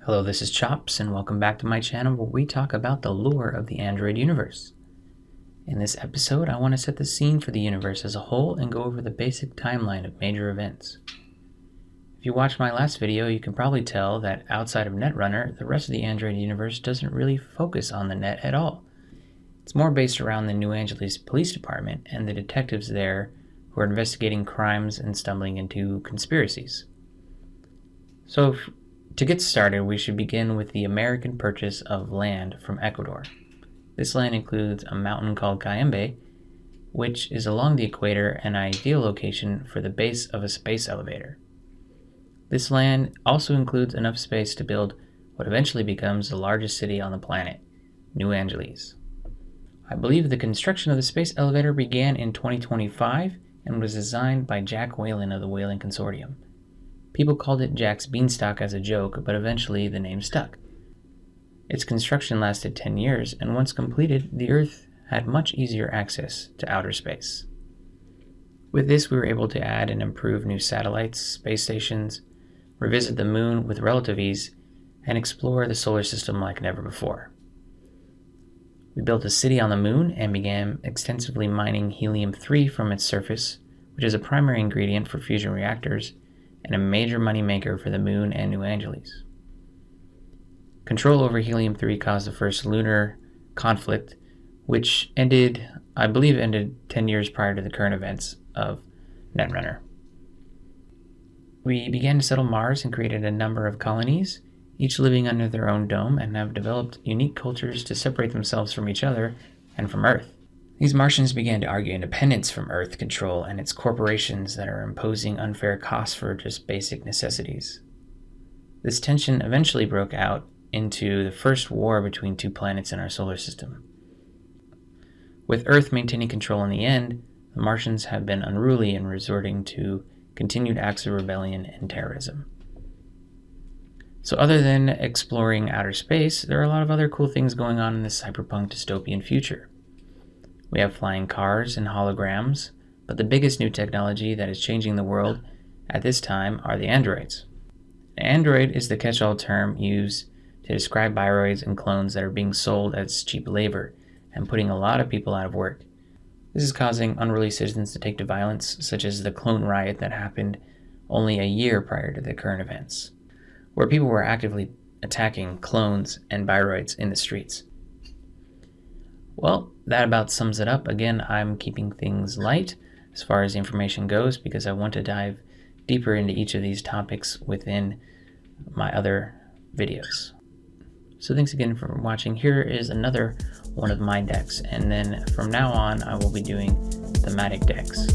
Hello, this is Chops, and welcome back to my channel where we talk about the lore of the Android universe. In this episode, I want to set the scene for the universe as a whole and go over the basic timeline of major events. If you watched my last video, you can probably tell that outside of Netrunner, the rest of the Android universe doesn't really focus on the net at all. It's more based around the New Angeles Police Department and the detectives there who are investigating crimes and stumbling into conspiracies. So, to get started, we should begin with the American purchase of land from Ecuador. This land includes a mountain called Cayambe, which is along the equator and an ideal location for the base of a space elevator. This land also includes enough space to build what eventually becomes the largest city on the planet, New Angeles. I believe the construction of the space elevator began in 2025 and was designed by Jack Whalen of the Whalen Consortium. People called it Jack's Beanstalk as a joke, but eventually the name stuck. Its construction lasted 10 years, and once completed, the Earth had much easier access to outer space. With this, we were able to add and improve new satellites, space stations, revisit the moon with relative ease, and explore the solar system like never before. We built a city on the moon and began extensively mining helium-3 from its surface, which is a primary ingredient for fusion reactors and a major moneymaker for the moon and New Angeles. Control over helium-3 caused the first lunar conflict, which I believe ended 10 years prior to the current events of Netrunner. We began to settle Mars and created a number of colonies, each living under their own dome, and have developed unique cultures to separate themselves from each other and from Earth. These Martians began to argue independence from Earth control and its corporations that are imposing unfair costs for just basic necessities. This tension eventually broke out into the first war between two planets in our solar system. With Earth maintaining control in the end, the Martians have been unruly and resorting to continued acts of rebellion and terrorism. So other than exploring outer space, there are a lot of other cool things going on in this cyberpunk dystopian future. We have flying cars and holograms, but the biggest new technology that is changing the world at this time are the androids. An android is the catch-all term used to describe bioroids and clones that are being sold as cheap labor and putting a lot of people out of work. This is causing unruly citizens to take to violence, such as the clone riot that happened only a year prior to the current events, where people were actively attacking clones and bioroids in the streets. Well, that about sums it up. Again, I'm keeping things light as far as the information goes because I want to dive deeper into each of these topics within my other videos. So thanks again for watching. Here is another one of my decks, and then from now on I will be doing thematic decks.